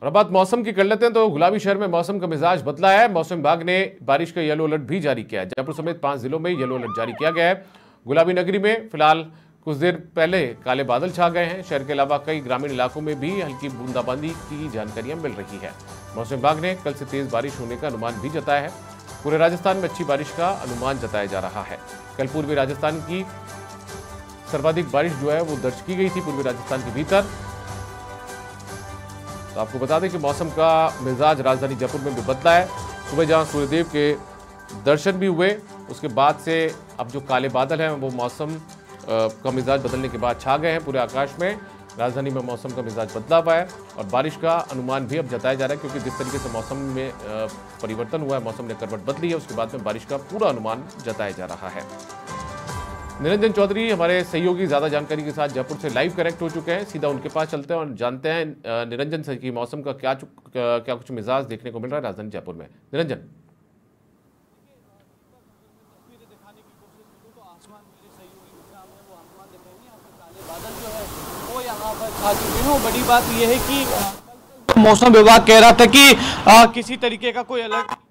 और अब बात मौसम की कर लेते हैं। तो गुलाबी शहर में मौसम का मिजाज बदला है। मौसम विभाग ने बारिश का येलो अलर्ट भी जारी किया है। जयपुर समेत 5 जिलों में येलो अलर्ट जारी किया गया है। गुलाबी नगरी में फिलहाल कुछ देर पहले काले बादल छा गए हैं। शहर के अलावा कई ग्रामीण इलाकों में भी हल्की बूंदाबांदी की जानकारियां मिल रही है। मौसम विभाग ने कल से तेज बारिश होने का अनुमान भी जताया है। पूरे राजस्थान में अच्छी बारिश का अनुमान जताया जा रहा है। कल पूर्वी राजस्थान की सर्वाधिक बारिश जो है वो दर्ज की गई थी पूर्वी राजस्थान के भीतर। तो आपको बता दें कि मौसम का मिजाज राजधानी जयपुर में भी बदला है। सुबह जहां सूर्यदेव के दर्शन भी हुए, उसके बाद से अब जो काले बादल हैं वो मौसम का मिजाज बदलने के बाद छा गए हैं पूरे आकाश में। राजधानी में मौसम का मिजाज बदला हुआ है और बारिश का अनुमान भी अब जताया जा रहा है, क्योंकि जिस तरीके से मौसम में परिवर्तन हुआ है, मौसम ने करवट बदली है, उसके बाद में बारिश का पूरा अनुमान जताया जा रहा है। निरंजन चौधरी हमारे सहयोगी ज्यादा जानकारी के साथ जयपुर से लाइव कनेक्ट हो चुके हैं। सीधा उनके पास चलते हैं और जानते हैं निरंजन से कि मौसम का क्या कुछ मिजाज देखने को मिल रहा है राजधानी जयपुर में। निरंजन। बड़ी बात यह है कि मौसम विभाग कह रहा था कि किसी तरीके का कोई अलर्ट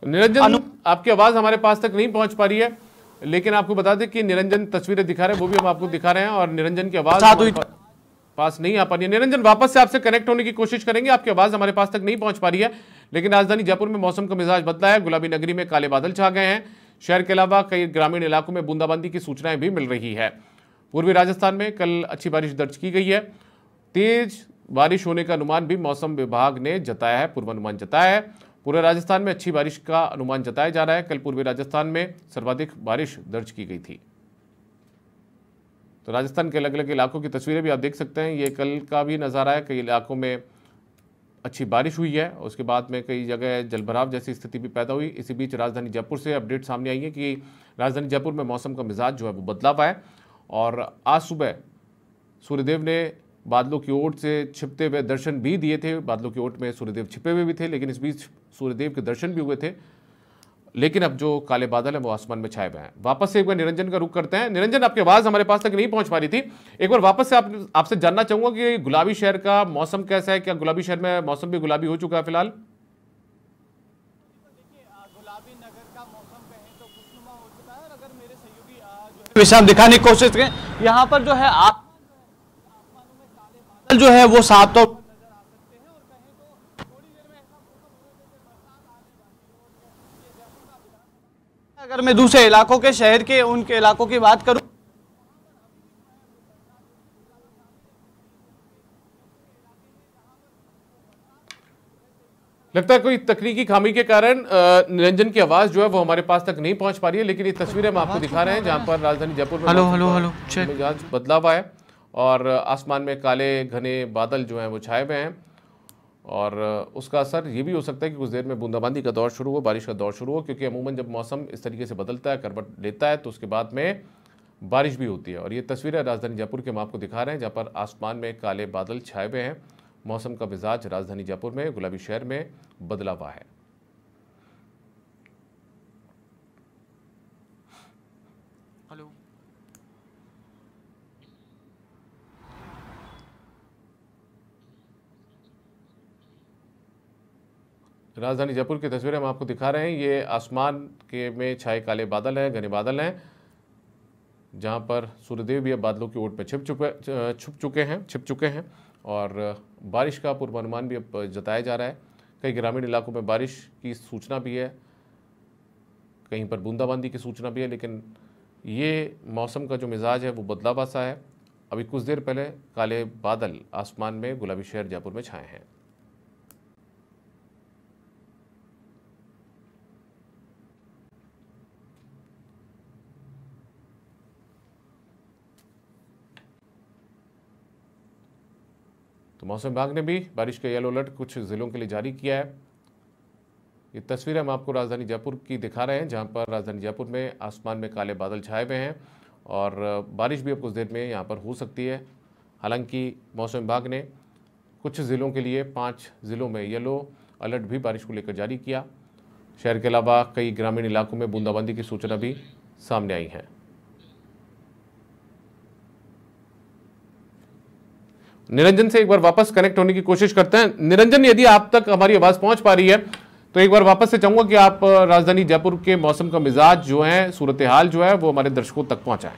निरंजन, आपकी आवाज हमारे पास तक नहीं पहुंच पा रही है, लेकिन आपको बता दें कि निरंजन तस्वीरें दिखा रहे हैं, वो भी हम आपको दिखा रहे हैं और निरंजन की आवाज पास नहीं आ पा रही है। निरंजन, वापस से आपसे कनेक्ट होने की कोशिश करेंगे। आपकी आवाज हमारे पास तक नहीं पहुंच पा रही है। लेकिन राजधानी जयपुर में मौसम का मिजाज बदला है। गुलाबी नगरी में काले बादल छा गए हैं। शहर के अलावा कई ग्रामीण इलाकों में बूंदाबांदी की सूचनाएं भी मिल रही है। पूर्वी राजस्थान में कल अच्छी बारिश दर्ज की गई है। तेज बारिश होने का अनुमान भी मौसम विभाग ने जताया है, पूर्वानुमान जताया है। पूरे राजस्थान में अच्छी बारिश का अनुमान जताया जा रहा है। कल पूर्वी राजस्थान में सर्वाधिक बारिश दर्ज की गई थी। तो राजस्थान के अलग अलग इलाकों की तस्वीरें भी आप देख सकते हैं। ये कल का भी नज़ारा है। कई इलाकों में अच्छी बारिश हुई है, उसके बाद में कई जगह जलभराव जैसी स्थिति भी पैदा हुई। इसी बीच राजधानी जयपुर से अपडेट सामने आई है कि राजधानी जयपुर में मौसम का मिजाज जो है वो बदला हुआ है। और आज सुबह सूर्यदेव ने बादलों की ओट से छिपते हुए दर्शन भी दिए थे। बादलों की ओट में सूर्यदेव छिपे हुए भी थे, लेकिन इस बीच सूर्यदेव के दर्शन भी हुए थे। लेकिन अब जो काले बादल हैं वो आसमान में छाए हुए हैं। वापस से एक बार निरंजन का रुख करते हैं। निरंजन, आपकी आवाज हमारे पास तक नहीं पहुंच पा रही थी। एक बार वापस से आपसे जानना चाहूंगा कि गुलाबी शहर का मौसम कैसा है। क्या गुलाबी शहर में मौसम भी गुलाबी हो चुका है फिलहाल? गुलाबी नगर का मौसम कहें तो खुशनुमा हो चुका है। और अगर मेरे सहयोगी विषय दिखाने की कोशिश करें, यहाँ पर जो है आसमानों में काले बादल जो है वो साफ तौर अगर मैं दूसरे इलाकों के शहर के उनके इलाकों की बात करूं, लगता है कोई तकनीकी खामी के कारण निरंजन की आवाज जो है वो हमारे पास तक नहीं पहुंच पा रही है। लेकिन ये तस्वीरें हम आपको दिखा रहे हैं जहां पर राजधानी जयपुर में मिजाज बदला हुआ है और आसमान में काले घने बादल जो हैं वो छाए हुए हैं। और उसका असर ये भी हो सकता है कि कुछ देर में बूंदाबांदी का दौर शुरू हो, बारिश का दौर शुरू हो, क्योंकि अमूमन जब मौसम इस तरीके से बदलता है, करवट लेता है, तो उसके बाद में बारिश भी होती है। और ये तस्वीरें राजधानी जयपुर के हम आपको दिखा रहे हैं, जहाँ पर आसमान में काले बादल छाए हुए हैं। मौसम का मिजाज राजधानी जयपुर में, गुलाबी शहर में बदला हुआ है। हेलो, राजधानी जयपुर की तस्वीरें हम आपको दिखा रहे हैं। ये आसमान के में छाए काले बादल हैं, घने बादल हैं, जहां पर सूर्यदेव भी अब बादलों की ओट में छिप चुके हैं और बारिश का पूर्वानुमान भी अब जताया जा रहा है। कई ग्रामीण इलाकों में बारिश की सूचना भी है, कहीं पर बूंदाबांदी की सूचना भी है। लेकिन ये मौसम का जो मिजाज है वो बदलाव सा है। अभी कुछ देर पहले काले बादल आसमान में गुलाबी शहर जयपुर में छाए हैं। तो मौसम विभाग ने भी बारिश का येलो अलर्ट कुछ जिलों के लिए जारी किया है। ये तस्वीरें हम आपको राजधानी जयपुर की दिखा रहे हैं, जहां पर राजधानी जयपुर में आसमान में काले बादल छाए हुए हैं और बारिश भी अब कुछ देर में यहां पर हो सकती है। हालांकि मौसम विभाग ने कुछ ज़िलों के लिए 5 ज़िलों में येलो अलर्ट भी बारिश को लेकर जारी किया। शहर के अलावा कई ग्रामीण इलाकों में बूंदाबांदी की सूचना भी सामने आई हैं। निरंजन से एक बार वापस कनेक्ट होने की कोशिश करते हैं। निरंजन, यदि आप तक हमारी आवाज पहुंच पा रही है तो एक बार वापस से चाहूंगा कि आप राजधानी जयपुर के मौसम का मिजाज जो है, सूरत हाल जो है, वो हमारे दर्शकों तक पहुंचाएं।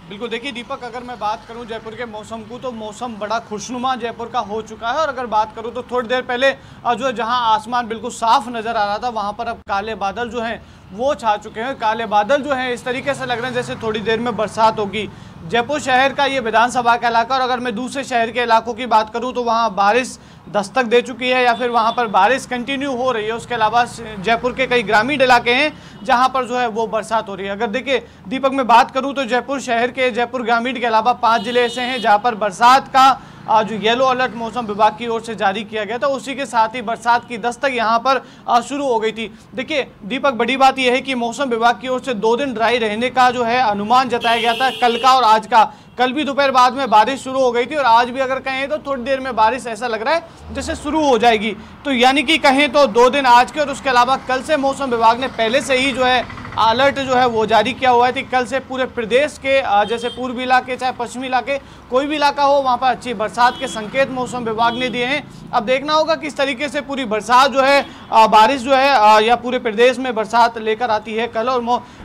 बिल्कुल, देखिए दीपक, अगर मैं बात करूं जयपुर के मौसम को तो मौसम बड़ा खुशनुमा जयपुर का हो चुका है। और अगर बात करूं तो थोड़ी देर पहले जो जहां आसमान बिल्कुल साफ नजर आ रहा था, वहां पर अब काले बादल जो हैं वो छा चुके हैं। काले बादल जो हैं इस तरीके से लग रहे हैं जैसे थोड़ी देर में बरसात होगी। जयपुर शहर का ये विधानसभा का इलाका, और अगर मैं दूसरे शहर के इलाकों की बात करूं तो वहाँ बारिश दस्तक दे चुकी है या फिर वहाँ पर बारिश कंटिन्यू हो रही है। उसके अलावा जयपुर के कई ग्रामीण इलाके हैं जहाँ पर जो है वो बरसात हो रही है। अगर देखिए दीपक, मैं बात करूँ तो जयपुर शहर के, जयपुर ग्रामीण के अलावा 5 जिले ऐसे हैं जहाँ पर बरसात का जो येलो अलर्ट मौसम विभाग की ओर से जारी किया गया था, उसी के साथ ही बरसात की दस्तक यहाँ पर शुरू हो गई थी। देखिए दीपक, बड़ी बात यह है कि मौसम विभाग की ओर से 2 दिन ड्राई रहने का जो है अनुमान जताया गया था, कल का और आज का। कल भी दोपहर बाद में बारिश शुरू हो गई थी और आज भी अगर कहें तो थोड़ी देर में बारिश ऐसा लग रहा है जैसे शुरू हो जाएगी। तो यानी कि कहें तो 2 दिन आज के और उसके अलावा कल से मौसम विभाग ने पहले से ही जो है अलर्ट जो है वो जारी किया हुआ है कि कल से पूरे प्रदेश के जैसे पूर्वी इलाके चाहे पश्चिमी इलाके कोई भी इलाका हो, वहाँ पर अच्छी बरसात के संकेत मौसम विभाग ने दिए हैं। अब देखना होगा किस तरीके से पूरी बरसात जो है बारिश जो है या पूरे प्रदेश में बरसात लेकर आती है कल। और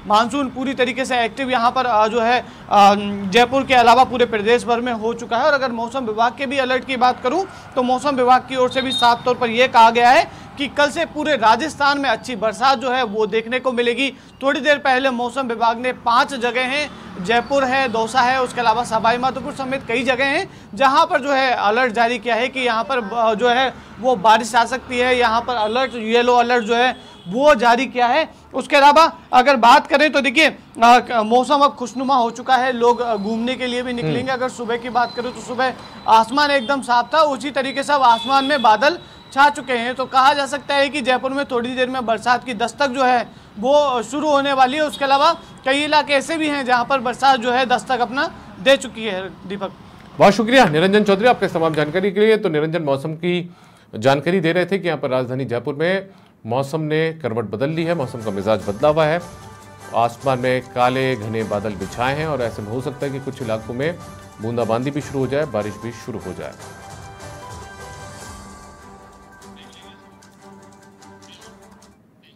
मानसून पूरी तरीके से एक्टिव यहाँ पर जो है जयपुर के अलावा पूरे प्रदेश भर में हो चुका है। और अगर मौसम विभाग के भी अलर्ट की बात करूँ तो मौसम विभाग की ओर से भी साफ तौर पर यह कहा गया है कि कल से पूरे राजस्थान में अच्छी बरसात जो है वो देखने को मिलेगी। थोड़ी देर पहले मौसम विभाग ने 5 जगह हैं, जयपुर है, दौसा है, उसके अलावा सवाई माधोपुर समेत कई जगह हैं जहां पर जो है अलर्ट जारी किया है कि यहां पर जो है वो बारिश आ सकती है। यहां पर अलर्ट, येलो अलर्ट जो है वो जारी किया है। उसके अलावा अगर बात करें तो देखिए मौसम अब खुशनुमा हो चुका है, लोग घूमने के लिए भी निकलेंगे। अगर सुबह की बात करें तो सुबह आसमान एकदम साफ था, उसी तरीके से अब आसमान में बादल छा चुके हैं। तो कहा जा सकता है कि जयपुर में थोड़ी देर में बरसात की दस्तक जो है वो शुरू होने वाली है। उसके अलावा कई इलाके ऐसे भी हैं जहां पर बरसात जो है दस्तक अपना दे चुकी है। दीपक, बहुत शुक्रिया निरंजन चौधरी आपके तमाम जानकारी के लिए। तो निरंजन मौसम की जानकारी दे रहे थे कि यहाँ पर राजधानी जयपुर में मौसम ने करवट बदल ली है, मौसम का मिजाज बदला हुआ है, आसमान में काले घने बादल बिछाए हैं और ऐसे में हो सकता है कि कुछ इलाकों में बूंदाबांदी भी शुरू हो जाए, बारिश भी शुरू हो जाए।